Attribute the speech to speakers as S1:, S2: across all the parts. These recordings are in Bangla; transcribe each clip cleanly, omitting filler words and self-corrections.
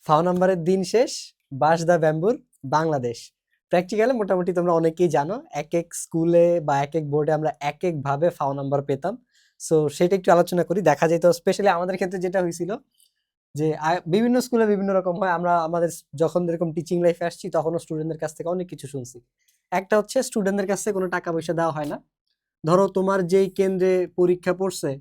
S1: ফাও নাম্বারের দিন শেষ, বাস দা ব্যাম্বুর বাংলাদেশ। প্র্যাকটিক্যালে মোটামুটি তোমরা অনেকেই জানো, এক এক স্কুলে বা এক এক বোর্ডে আমরা এক এক ভাবে ফাও নাম্বার পেতাম। সো সেটা একটু আলোচনা করি। দেখা যেত স্পেশালি আমাদের ক্ষেত্রে যেটা হয়েছিল যে বিভিন্ন স্কুলে বিভিন্ন রকম হয়। আমরা আমাদের যখন এরকম টিচিং লাইফে আসছি তখনও স্টুডেন্টদের কাছ থেকে অনেক কিছু শুনছি। একটা হচ্ছে স্টুডেন্টদের কাছ থেকে কোনো টাকা পয়সা দেওয়া হয় না। ধরো তোমার যেই কেন্দ্রে পরীক্ষা পড়ছে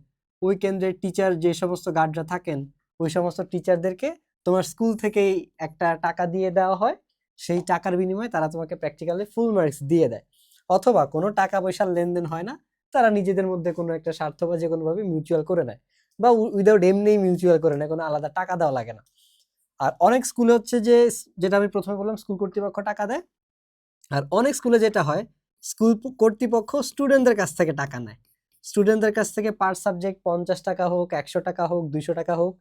S1: ওই কেন্দ্রের টিচার যে সমস্ত গার্ডরা থাকেন ওই সমস্ত টিচারদেরকে তোমার স্কুল থেকেই একটা টাকা দিয়ে দেওয়া হয়। সেই টাকার বিনিময়ে তারা তোমাকে প্র্যাকটিক্যালি ফুল মার্কস দিয়ে দেয়। অথবা কোনো টাকা পয়সার লেনদেন হয় না, তারা নিজেদের মধ্যে কোনো একটা স্বার্থ বা যে কোনোভাবে মিউচুয়াল করে নেয়, বা উইদাউট এমনি মিউচুয়াল করে নেয়, কোনো আলাদা টাকা দেওয়া লাগে না। আর অনেক স্কুলে হচ্ছে যে, যেটা আমি প্রথমে বললাম, স্কুল কর্তৃপক্ষ টাকা দেয়। আর অনেক স্কুলে যেটা হয়, স্কুল কর্তৃপক্ষ স্টুডেন্টদের কাছ থেকে টাকা নেয়। স্টুডেন্টদের কাছ থেকে পার সাবজেক্ট 50 টাকা হোক, 100 টাকা হোক, 200 টাকা হোক,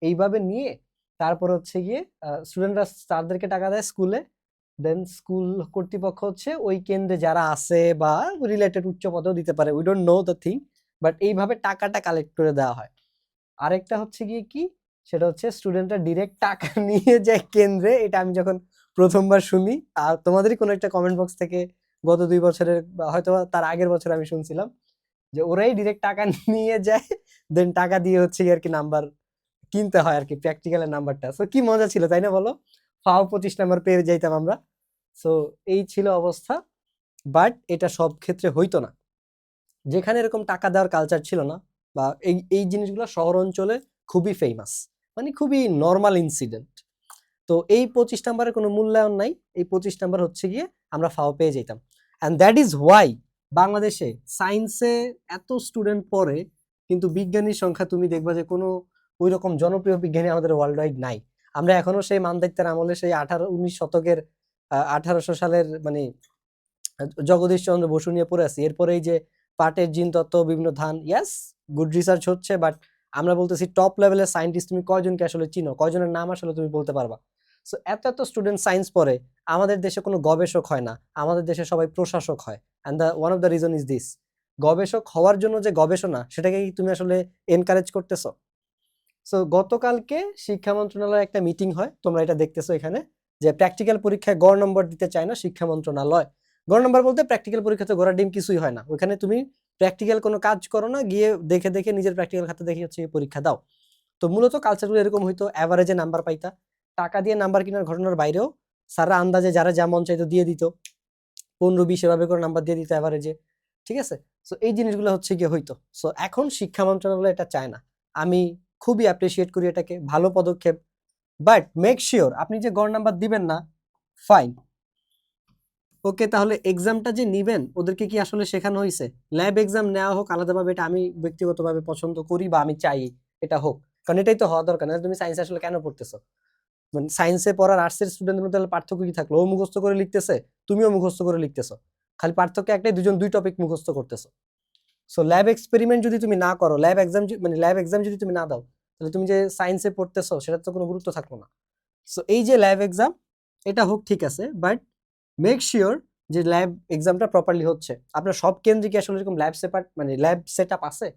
S1: এইভাবে নিয়ে তারপর হচ্ছে গিয়ে স্টুডেন্টরা তাদেরকে টাকা দেয় স্কুলে। দেন স্কুল কর্তৃপক্ষ হচ্ছে ওই কেন্দ্রে যারা আছে বা রিলেটেড উচ্চ পদেও দিতে পারে, we don't know the thing, but এইভাবে টাকাটা কালেক্ট করে দেওয়া হয়। আরেকটা হচ্ছে গিয়ে কি, সেটা হচ্ছে স্টুডেন্টরা ডিরেক্ট টাকা নিয়ে যায় কেন্দ্রে। এটা আমি যখন প্রথমবার শুনি, আর তোমাদেরই কোনো একটা কমেন্ট বক্স থেকে গত 2 বছরের বা হয়তো তার আগের বছর আমি শুনছিলাম যে ওরাই ডিরেক্ট টাকা নিয়ে যায়, দেন টাকা দিয়ে হচ্ছে আর কি নাম্বার কিনতে হয় আর কি, প্র্যাকটিক্যালের নাম্বারটা। সো কি মজা ছিল তাই না বলো, ফাও 25 নাম্বার পেয়ে যাইতাম আমরা। সো এই ছিল অবস্থা। বাট এটা সব ক্ষেত্রে হইতো না। যেখানে এরকম টাকা দেওয়ার কালচার ছিল না, বা এই এই জিনিসগুলো শহর অঞ্চলে খুবই ফেমাস, মানে খুবই নর্মাল ইনসিডেন্ট। তো এই 25 নাম্বারের কোনো মূল্যায়ন নাই। এই 25 নাম্বার হচ্ছে গিয়ে আমরা ফাও পেয়ে যেতাম। অ্যান্ড দ্যাট ইজ হোয়াই বাংলাদেশে সায়েন্সে এত স্টুডেন্ট পড়ে, কিন্তু বিজ্ঞানীর সংখ্যা তুমি দেখবা যে কোনো ওই রকম জনপ্রিয় বিজ্ঞানী আমাদের ওয়ার্ল্ড ওয়াইড নাই। আমরা এখনো সেই মানদাইত্যের আমলে, সেই 19 শতকের 1800 সালের মানে জগদীশ চন্দ্র বসু নিয়ে পড়ে আছি। এরপরে এই যে পাটের জিন তত্ত্ব, বিভিন্ন ধান, ইয়াস, গুড রিসার্চ হচ্ছে, বাট আমরা বলতেছি টপ লেভেলের সায়েন্টিস্ট তুমি কয়জনকে আসলে চিনো, কয়জনের নাম আসলে তুমি বলতে পারবা? সো এত এত স্টুডেন্ট সায়েন্স পড়ে, আমাদের দেশে কোনো গবেষক হয় না, আমাদের দেশে সবাই প্রশাসক হয়। And the one of the reason is this, গবেষক হওয়ার জন্য যে গবেষণা, সেটাকে কি তুমি আসলে এনকারেজ করতেছো? সো গতকালকে শিক্ষা মন্ত্রণালয়ে একটা মিটিং হয়, তোমরা এটা দেখতেছো এখানে, যে প্র্যাকটিক্যাল পরীক্ষায় গড় নম্বর দিতে চায় না শিক্ষা মন্ত্রণালয়। গড় নম্বর বলতে প্র্যাকটিক্যাল পরীক্ষাতে ঘোড়া ডিম কিছুই হয় না। ওখানে তুমি প্র্যাকটিক্যাল কোনো কাজ করো না, গিয়ে দেখে দেখে নিজের প্র্যাকটিক্যাল খাতা দেখে হচ্ছে পরীক্ষা দাও। তো মূলত কালচারগুলো এরকম হইতো, অ্যাভারেজে নাম্বার পাইতা। টাকা দিয়ে নাম্বার কেনার ঘটনার বাইরেও স্যাররা আন্দাজে যারা যা মন চাইতো দিয়ে দিত, 15-20 এভাবে করে নাম্বার দিয়ে দিত অ্যাভারেজে। ঠিক আছে, সো এই জিনিসগুলো হচ্ছে গিয়ে হইতো। সো এখন শিক্ষা মন্ত্রণালয় এটা চায় না। আমি খুবই অ্যাপ্রিসিয়েট করি এটাকে, ভালো পদক্ষেপ। বাট মেক শিওর আপনি যে গড় নাম্বার দিবেন না, ফাইন, ওকে, তাহলে এক্সামটা যে নিবেন ওদেরকে কি আসলে শেখানো হয়েছে? ল্যাব এক্সাম নেওয়া হোক আলাদাভাবে, এটা আমি ব্যক্তিগতভাবে পছন্দ করি বা আমি চাই এটা হোক, কারণ এটাই তো হওয়া দরকার। না তুমি সায়েন্স আসলে কেন পড়তেছো? মানে সায়েন্সে পড়ার আর্টসের স্টুডেন্টের মধ্যে পার্থক্য কি থাকলো? ও মুখস্থ করে লিখতেছে, তুমিও মুখস্থ করে লিখতেছো, খালি পার্থক্য একটাই, দুজন দুই টপিক মুখস্থ করতেছো। সো ল্যাব এক্সপেরিমেন্ট যদি তুমি না করো, ল্যাব এক্সাম মানে ল্যাব এক্সাম যদি তুমি না দাও, তাহলে তুমি যে সায়েন্সে পড়তেছো সেটার তো কোনো গুরুত্ব থাকলো না। সো এই যে ল্যাব এক্সাম, এটা হোক ঠিক আছে, বাট মেক শিওর যে ল্যাব এক্সামটা প্রপারলি হচ্ছে। আপনার সব কেন্দ্রে কি আসলে এরকম ল্যাব সেপার মানে ল্যাব সেট আপ আছে?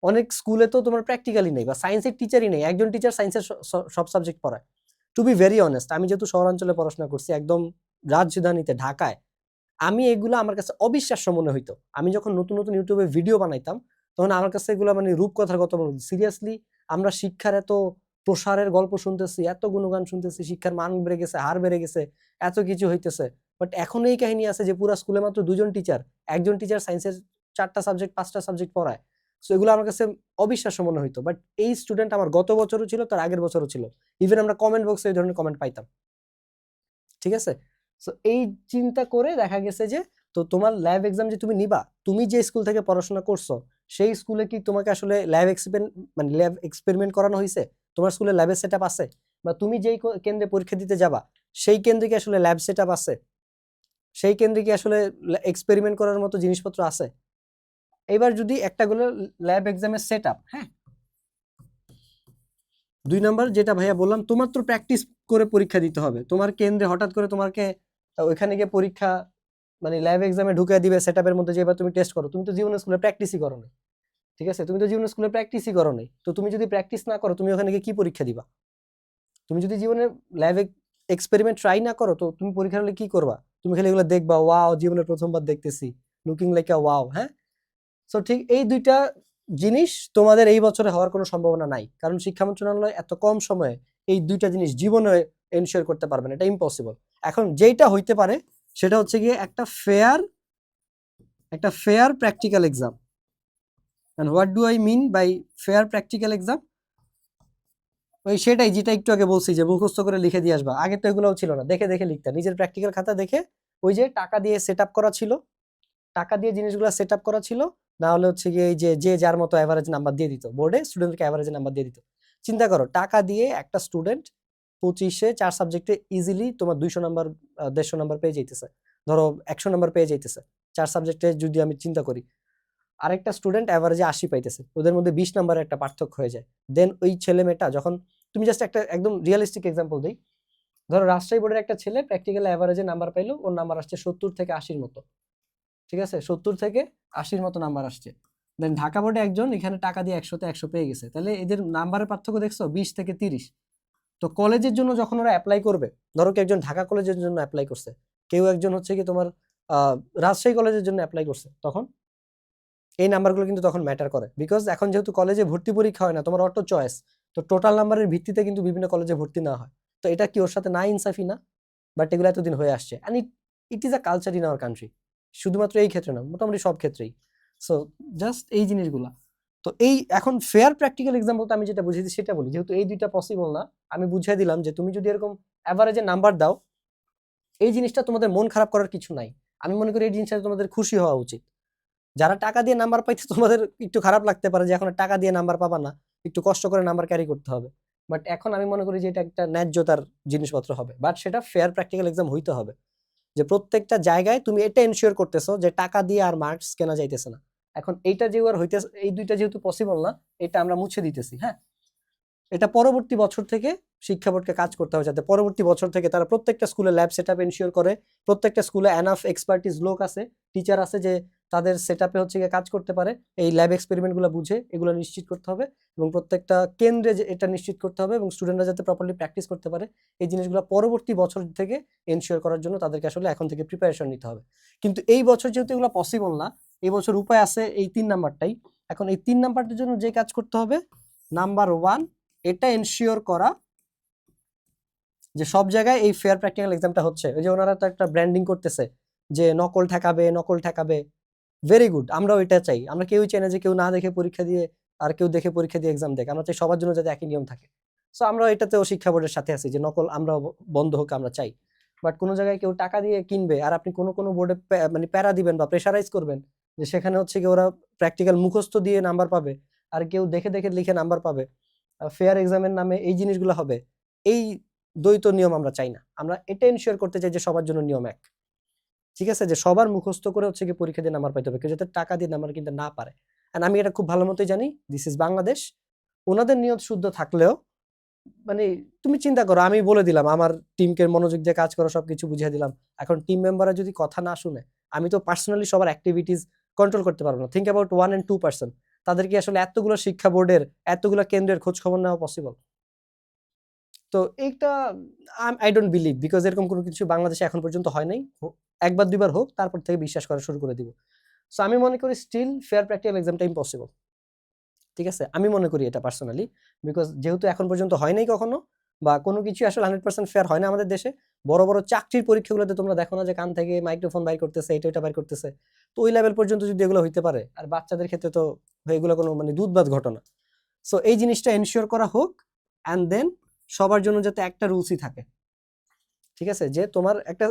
S1: অনেক স্কুলে তো তোমার প্র্যাকটিক্যালি নেই, বা সায়েন্সের টিচারই নেই, একজন টিচার সায়েন্সের সব সাবজেক্ট পড়ায়। টু বি ভেরি অনেস্ট, আমি যেহেতু শহরাঞ্চলে পড়াশোনা করছি, একদম রাজধানীতে ঢাকায়, আমি এগুলো আমার কাছে অবিশ্বাস্য মনে হইতো। আমি যখন নতুন নতুন ইউটিউবে ভিডিও বানাইতাম, তখন আমার কাছে এগুলো মানে রূপকথার কথা মনে হতো। সিরিয়াসলি আমরা শিক্ষার এত প্রসারের গল্প শুনতেছি, এত গুণগান শুনতেছি, শিক্ষার মান বেড়ে গেছে, হার বেড়ে গেছে, এত কিছু হইতেছে, বাট এখন এই কাহিনী আছে যে পুরো স্কুলে মাত্র 2জন টিচার, একজন টিচার সায়েন্সের 4টা সাবজেক্ট 5টা সাবজেক্ট পড়ায়। সো এগুলো আমার কাছে অবিশ্বাস্য মনে হইতো। বাট এই স্টুডেন্ট আমার গত বছরও ছিল, তার আগের বছরও ছিল। ইভেন আমরা কমেন্ট বক্সে এই ধরনের কমেন্ট পাইতাম। ঠিক আছে, সো এই চিন্তা করে দেখা গেছে যে, তো তোমার ল্যাব এক্সাম যে তুমি নিবা, তুমি যে স্কুল থেকে পড়াশোনা করছো সেই স্কুলে কি তোমাকে আসলে ল্যাব এক্সপেরিমেন্ট করানো হয়েছে? তোমার স্কুলে ল্যাবের সেটআপ আছে? বা তুমি যেই কেন্দ্রে পরীক্ষা দিতে যাবা সেই কেন্দ্রে কি আসলে ল্যাব সেটআপ আছে? সেই কেন্দ্রে কি আসলে এক্সপেরিমেন্ট করার মতো জিনিসপত্র আছে? এবার যদি একটা গুলো ল্যাব এক্সামের সেটআপ, হ্যাঁ, 2 নাম্বার যেটা ভাইয়া বললাম, তোমার তো প্র্যাকটিস করে পরীক্ষা দিতে হবে। তোমার কেন্দ্রে হঠাৎ করে তোমাকে ওইখানে গিয়ে পরীক্ষা মানে ল্যাব এক্সামে ঢুকে দিবে সেটআপের মধ্যে, যে এবার তুমি টেস্ট করো, তুমি তো জীবনে স্কুলে প্র্যাকটিসই করো নাই। ঠিক আছে, তুমি তো জীবনে স্কুলে প্র্যাকটিসই করো নাই, তো তুমি যদি প্র্যাকটিস না করো তুমি ওখানে গিয়ে কি পরীক্ষা দিবা? তুমি যদি জীবনে ল্যাবে এক্সপেরিমেন্ট ট্রাই না করো তো তুমি পরীক্ষা হলে কি করবা? তুমি খালি এগুলো দেখবা, ওয়াও জীবনে প্রথমবার দেখতেছি, লুকিং লাইক আ ওয়াও। হ্যাঁ, সো ঠিক এই দুইটা জিনিস তোমাদের এই বছরে হওয়ার কোনো সম্ভাবনা নাই, কারণ শিক্ষা মন্ত্রণালয় এত কম সময়ে এই দুইটা জিনিস জীবনে এনশিওর করতে পারবে না, এটা ইম্পসিবল। এখন যেটা হইতে পারে সেটা হচ্ছে গিয়ে একটা fair practical exam. And what do I mean by fair practical exam? ওই সেটাই যেটা একটু আগে বলছি যে মুখস্থ করে লিখে দিয়ে আসবা। আগে তো এগুলোও ছিল না, দেখে দেখে লিখতে, নিজের প্র্যাকটিক্যাল খাতা দেখে, ওই যে টাকা দিয়ে সেট আপ করা ছিল, টাকা দিয়ে জিনিসগুলো সেট আপ করা ছিল, না হলে হচ্ছে গিয়ে এই যে যার মতো অ্যাভারেজ নাম্বার দিয়ে দিত, বোর্ডে স্টুডেন্টকে অ্যাভারেজ নাম্বার দিয়ে দিত। চিন্তা করো, টাকা দিয়ে একটা স্টুডেন্ট 25-এ 4 সাবজেক্টে ইজিলি তোমার 200 নাম্বার 150 নাম্বার পেয়ে যাইতেছে, ধরো 100 নাম্বার পেয়ে যাইতেছে 4 সাবজেক্টে যদি আমি চিন্তা করি। আরেকটা স্টুডেন্ট অ্যাভারেজে 80 পাইতেছে, ওদের মধ্যে 20 নাম্বারের একটা পার্থক্য হয়ে যায়। দেন ওই ছেলে মেয়েটা যখন, তুমি জাস্ট একটা একদম রিয়েলিস্টিক এক্সাম্পল দিই, ধরো রাজশাহী বোর্ডের একটা ছেলে প্র্যাকটিক্যাল অ্যাভারেজে নাম্বার পাইলো, ওর নাম্বার আসছে 70 থেকে 80-র মতো, ঠিক আছে, 70 থেকে 80-র মতো নাম্বার আসছে। দেন ঢাকা বোর্ডে একজন এখানে টাকা দিয়ে 100-তে 100 পেয়ে গেছে, তাহলে এদের নাম্বারের পার্থক্য দেখছো 20 থেকে 30। তো কলেজের জন্য যখন ওরা অ্যাপ্লাই করবে, ধরো কি একজন ঢাকা কলেজের জন্য অ্যাপ্লাই করছে, কেউ একজন হচ্ছে কি তোমার রাজশাহী কলেজের জন্য অ্যাপ্লাই করছে, তখন এই নাম্বারগুলো কিন্তু তখন ম্যাটার করে, বিকজ এখন যেহেতু কলেজে ভর্তি পরীক্ষা হয় না, তোমার অটো চয়েস, তো টোটাল নাম্বারের ভিত্তিতে কিন্তু বিভিন্ন কলেজে ভর্তি না হয়। তো এটা কি ওর সাথে না ইনসাফি না? বাট এগুলো এতদিন হয়ে আসছে, and it is a culture in our country, শুধুমাত্র এই ক্ষেত্রে না, মোটামুটি সব ক্ষেত্রেই। সো জাস্ট এই জিনিসগুলা। তো এই এখন ফেয়ার প্র্যাকটিক্যাল এক্সাম বলতে আমি যেটা বুঝেছি সেটা বলি, যেহেতু এই দুইটা পসিবল না, আমি বুঝিয়ে দিলাম যে তুমি যদি এরকম অ্যাভারেজে নাম্বার দাও, এই জিনিসটা তোমাদের মন খারাপ করার কিছু নাই। আমি মনে করি এই জিনিসটা তোমাদের খুশি হওয়া উচিত। যারা টাকা দিয়ে নাম্বার পাইতে তোমাদের একটু খারাপ লাগতে পারে যে এখন টাকা দিয়ে নাম্বার পাবা না, একটু কষ্ট করে নাম্বার ক্যারি করতে হবে, বাট এখন আমি মনে করি যে এটা একটা ন্যায্যতার জিনিসপত্র হবে, বাট সেটা ফেয়ার প্র্যাকটিক্যাল এক্সাম হইতে হবে, যে প্রত্যেকটা জায়গায় তুমি এটা এনশিওর করতেছো যে টাকা দিয়ে আর মার্কস কেনা যাইতেছে না। এখন এইটা যে আর হইতেছে, এই দুইটা যেহেতু পসিবল না, এটা আমরা মুছে দিতেছি। হ্যাঁ, এটা পরবর্তী বছর থেকে শিক্ষা বোর্ডকে কাজ করতে হবে, যাতে পরবর্তী বছর থেকে তারা প্রত্যেকটা স্কুলে ল্যাব সেটআপ এনশিওর করে, প্রত্যেকটা স্কুলে এনাফ এক্সপার্টিস লোক আছে, টিচার আছে, যে তাদের সেটআপে হচ্ছে গিয়ে কাজ করতে পারে, এই ল্যাব এক্সপেরিমেন্টগুলো বুঝে এগুলো নিশ্চিত করতে হবে, এবং প্রত্যেকটা কেন্দ্রে যে এটা নিশ্চিত করতে হবে, এবং স্টুডেন্টরা যাতে প্রপারলি প্র্যাকটিস করতে পারে, এই জিনিসগুলো পরবর্তী বছর থেকে এনশিওর করার জন্য তাদেরকে আসলে এখন থেকে প্রিপারেশন নিতে হবে। কিন্তু এই বছর যেহেতু এগুলো পসিবল না, এই বছর উপায় আছে এই 3 নাম্বারটাই। এখন এই 3 নাম্বারটার জন্য যে কাজ করতে হবে, নাম্বার 1, এটা এনশিওর করা যে সব জায়গায় এই ফেয়ার প্র্যাকটিক্যাল এক্সামটা হচ্ছে। ওই যে ওনারা তো একটা ব্র্যান্ডিং করতেছে যে নকল ঠেকাবে, নকল ঠেকাবে, ভেরি গুড, আমরাও এটা চাই। আমরা কেউই চাই না যে কেউ না দেখে পরীক্ষা দিয়ে আর কেউ দেখে পরীক্ষা দিয়ে এক্সাম দেখ, আমরা চাই সবার জন্য যাতে একই নিয়ম থাকে। সো আমরা এটাতেও শিক্ষা বোর্ডের সাথে আছি যে নকল আমরা বন্ধ হোক, আমরা চাই। বাট কোনো জায়গায় কেউ টাকা দিয়ে কিনবে আর আপনি কোনো কোনো বোর্ডে মানে প্যারা দিবেন বা প্রেশারাইজ করবেন যে সেখানে হচ্ছে কি ওরা প্র্যাকটিক্যাল মুখস্থ দিয়ে নাম্বার পাবে আর কেউ দেখে দেখে লিখে নাম্বার পাবে, ফেয়ার এক্সামের নামে এই জিনিসগুলো হবে, এই দ্বৈত নিয়ম আমরা চাই না। আমরা এটা এনশিওর করতে চাই যে সবার জন্য নিয়ম এক, ঠিক আছে, যে সবার মুখস্থ করে হচ্ছে কি পরীক্ষা দিয়ে নাম্বার পাইতে হবে, কেউ যাতে টাকা দিয়ে নাম্বার কিনতে না পারে। আর আমি এটা খুব ভালো মতোই জানি, দিস ইজ বাংলাদেশ। ওনাদের নিয়ত শুদ্ধ থাকলেও মানে তুমি চিন্তা করো, আমি বলে দিলাম আমার টিমকে মনোযোগ দিয়ে কাজ করো, সবকিছু বুঝিয়ে দিলাম, এখন টিম মেম্বাররা যদি কথা না শুনে, আমি তো পার্সোনালি সবার অ্যাক্টিভিটিস কন্ট্রোল করতে পারবো না। থিঙ্ক অ্যাবাউট 1 and 2%, তাদের কি আসলে এতগুলো শিক্ষা বোর্ডের এতগুলো কেন্দ্রের খোঁজ খবর নেওয়া পসিবল? তো এইটা আই ডোন্ট বিলিভ, বিকজ এরকম কোনো কিছু বাংলাদেশে এখন পর্যন্ত হয় নাই। একবার দুইবার হোক, তারপর থেকে বিশ্বাস করা শুরু করে দিব। সো আমি মনে করি স্টিল ফেয়ার প্র্যাকটিক্যাল এক্সামটা ইম্পসিবল, ঠিক আছে, আমি মনে করি এটা পার্সোনালি, বিকজ যেহেতু এখন পর্যন্ত হয় নাই কখনো, বা কোনো কিছু আসলে 100% ফেয়ার হয় না আমাদের দেশে। বড় বড় চাকরির পরীক্ষাগুলোতে তোমরা দেখো না যে কান থেকে মাইক্রোফোন বাইর করতেছে, এটা এটা বাইর করতেছে, তো ওই লেভেল পর্যন্ত যদি এগুলো হইতে পারে, আর বাচ্চাদের ক্ষেত্রে তো এগুলো কোনো মানে দুধবাদ ঘটনা। সো এই জিনিসটা এনশিওর করা হোক, অ্যান্ড দেন সবার জন্য যাতে একটা রুলসই থাকে, ঠিক আছে, যে তোমার একটা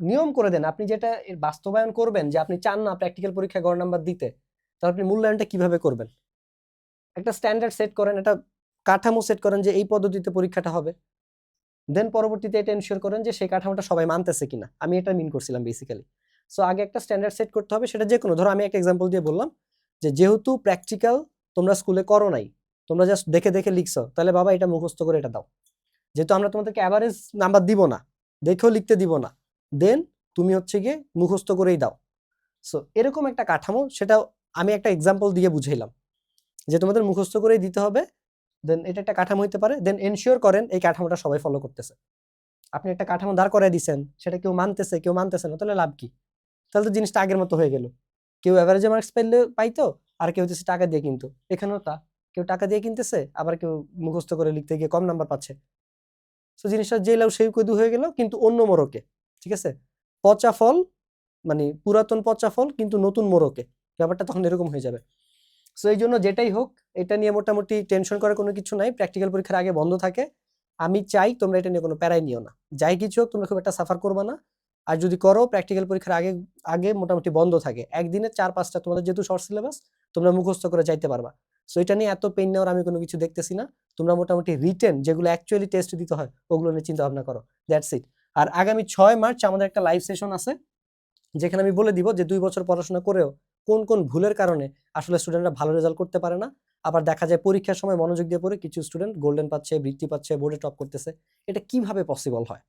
S1: নিয়ম করে দেন, আপনি যেটা এর বাস্তবায়ন করবেন, যে আপনি চান না প্র্যাকটিক্যাল পরীক্ষায় গড় নাম্বার দিতে, তাহলে আপনি মূল্যায়নটা কিভাবে করবেন, একটা স্ট্যান্ডার্ড সেট করেন, একটা কাঠামো সেট করেন যে এই পদ্ধতিতে পরীক্ষাটা হবে, দেন পরবর্তীতে এটা এনশিওর করেন যে সেই কাঠামোটা সবাই মানতেছে কিনা। আমি এটা মিন করছিলাম বেসিক্যালি। সো আগে একটা স্ট্যান্ডার্ড সেট করতে হবে, সেটা যে কোনো, ধরো আমি একটা এক্সাম্পল দিয়ে বললাম যে যেহেতু প্র্যাকটিক্যাল তোমরা স্কুলে করো নাই, তোমরা জাস্ট দেখে দেখে লিখছো, তাহলে বাবা এটা মুখস্থ করে এটা দাও। যেহেতু আমরা তোমাদেরকে অ্যাভারেজ নাম্বার দিব না, দেখেও লিখতে দিব না, দেন তুমি হচ্ছে গিয়ে মুখস্থ করেই দাও। সো এরকম একটা কাঠামো, সেটা আমি একটা এক্সাম্পল দিয়ে বুঝাইলাম যে তোমাদের মুখস্থ করেই দিতে হবে, দেন এটা একটা কাঠামো হইতে পারে। দেন এনশিওর করেন এই কাঠামোটা সবাই ফলো করতেছে। আপনি একটা কাঠামো দাঁড় করায় দিছেন, সেটা কেউ মানতেছে, কেউ মানতেছে না, তাহলে লাভ কি? তাহলে তো জিনিসটা আগের মতো হয়ে গেল। কেউ এভারেজে মার্কস পাইলে পাইতো, আর কেউ হচ্ছে টাকা দিয়ে কিনতো। এখানেও তা, কেউ টাকা দিয়ে কিনতেছে, আবার কেউ মুখস্থ করে লিখতে গিয়ে কম নাম্বার পাচ্ছে। তো জিনিসটা যে লাউ সেই কদু হয়ে গেল, কিন্তু অন্য মোড়কে। ঠিক আছে, পচা ফল মানে পুরাতন পচা ফল কিন্তু নতুন মোড়কে, ব্যাপারটা তখন এরকম হয়ে যাবে। সো এই জন্য যেটাই হোক, এটা নিয়ে মোটামুটি টেনশন করার কোনো কিছু নাই। প্র্যাকটিক্যাল পরীক্ষার আগে বন্ধ থাকে। আমি চাই তোমরা এটা নিয়ে কোনো প্যারাই নিও না। যাই কিছু হোক, তোমরা খুব একটা সাফার করবা না। আর যদি করো, প্র্যাকটিক্যাল পরীক্ষার আগে আগে মোটামুটি বন্ধ থাকে। একদিনে 4-5টা, তোমাদের যেহেতু শর্ট সিলেবাস, তোমরা মুখস্থ করে যাইতে পারবা। সো এটা নিয়ে এত পেন নেওয়ার আমি কোনো কিছু দেখতেছি না। তোমরা মোটামুটি রিটেন যেগুলো অ্যাকচুয়ালি টেস্ট দিতে হয়, ওগুলো নিয়ে চিন্তা ভাবনা করো। That's it. আর আগামী 6 মার্চ আমাদের একটা লাইভ সেশন আছে, যেখানে আমি বলে দিব যে 2 বছর পড়াশোনা করেও কোন কোন ভুলের কারণে আসলে স্টুডেন্টরা ভালো রেজাল্ট করতে পারে না। আবার দেখা যায় পরীক্ষার সময় মনোযোগ দিয়ে পড়ে কিছু স্টুডেন্ট গোল্ডেন পাচ্ছে, বৃত্তি পাচ্ছে, বোর্ডে টপ করতেছে। এটা কিভাবে পসিবল হয়,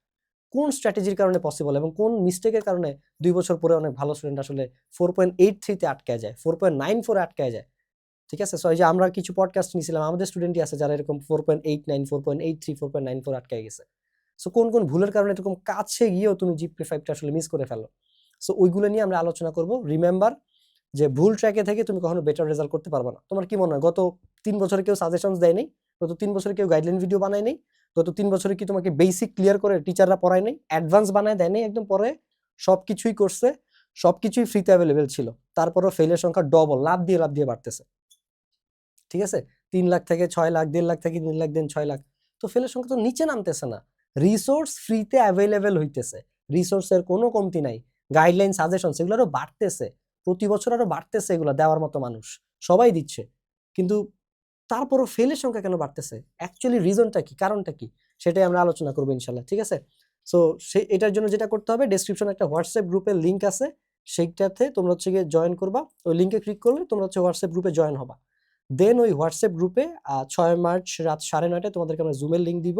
S1: কোন স্ট্র্যাটেজির কারণে পসিবল, এবং কোন মিস্টেকের কারণে 2 বছর পরে অনেক ভালো স্টুডেন্ট আসলে 4.83 তে আটকায় যায়, 4.94 এ আটকায় যায়। ঠিক আছে, সো এই যে আমরা কিছু পডকাস্ট নিয়েছিলাম, আমাদের স্টুডেন্টই আছে যারা এরকম 4.89, 4.83, 4.94 আটকায় গেছে। সো কোন কোন ভুলের কারণে এরকম কাছে গিয়েও তুমি জিপিএ-5টা আসলে মিস করে ফেলো। সো ওইগুলো নিয়ে আমরা আলোচনা করব। রিমেম্বার যে ভুল ট্র্যাকে থেকে তুমি কখনো বেটার রেজাল্ট করতে পারবে না। তোমার কি মনে হয়, গত 3 বছরে কেউ সাজেশনস দেয় নাই? গত 3 বছরে কেউ গাইডলাইন ভিডিও বানায় নাই? গত 3 বছরে কি তোমাকে বেসিক ক্লিয়ার করে টিচাররা পড়ায় নাই? অ্যাডভান্স বানায় দেয় নাই? একদম পরে সবকিছুই করছে, সবকিছুই ফ্রিতে অ্যাভেলেবেল ছিল। তারপরও ফেলের সংখ্যা ডবল, লাভ দিয়ে বাড়তেছে। ঠিক আছে, 3 লাখ থেকে 6 লাখ, 1.5 লাখ থেকে 3 লাখ, দেন 6 লাখ। তো ফেলের সংখ্যা তো নিচে নামতেছে না। রিসোর্স ফ্রিতে অ্যাভেলেবেল হইতেছে, রিসোর্সের কোনো কমতি নাই। গাইডলাইন, সাজেশন সেগুলো আরো বাড়তেছে, প্রতি বছর আরো বাড়তেছে। এগুলো দেওয়ার মতো মানুষ সবাই দিচ্ছে, কিন্তু তারপরও ফেলের সংখ্যা কেন বাড়তেছে? অ্যাকচুয়ালি রিজনটা কি, কারণটা কি, সেটাই আমরা আলোচনা করবো ইনশাল্লাহ। ঠিক আছে, সো এটার জন্য যেটা করতে হবে, ডেসক্রিপশনে একটা হোয়াটসঅ্যাপ গ্রুপের লিঙ্ক আছে, সেইটাতে তোমরা হচ্ছে গিয়ে জয়েন করবা। ওই লিঙ্কে ক্লিক করলে তোমরা হচ্ছে হোয়াটসঅ্যাপ গ্রুপে জয়েন হবা। দেন ওই হোয়াটসঅ্যাপ গ্রুপে 6 মার্চ রাত 9:30টায় তোমাদেরকে আমরা জুমের লিঙ্ক দিব।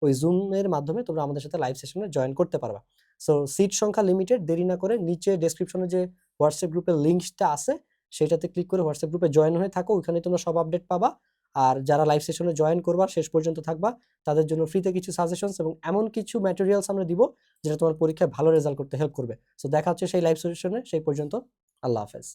S1: ওই জুমের মাধ্যমে তোমরা আমাদের সাথে লাইভ সেশনে জয়েন করতে পারবা। সো সিট সংখ্যা লিমিটেড, দেরি না করে নিচে ডেসক্রিপশনে যে হোয়াটসঅ্যাপ গ্রুপের লিঙ্কটা আছে, সেটাতে ক্লিক করে হোয়াটসঅ্যাপ গ্রুপে জয়েন হয়ে থাকো। ওইখানে তোমরা সব আপডেট পাবা। আর যারা লাইভ সেশনে জয়েন করবা, শেষ পর্যন্ত থাকবা, তাদের জন্য ফ্রিতে কিছু সাজেশনস এবং এমন কিছু ম্যাটেরিয়ালস আমরা দিব যেটা তোমার পরীক্ষায় ভালো রেজাল্ট করতে হেল্প করবে। সো দেখা হচ্ছে সেই লাইভ সেশনে, সেই পর্যন্ত আল্লাহ হাফেজ।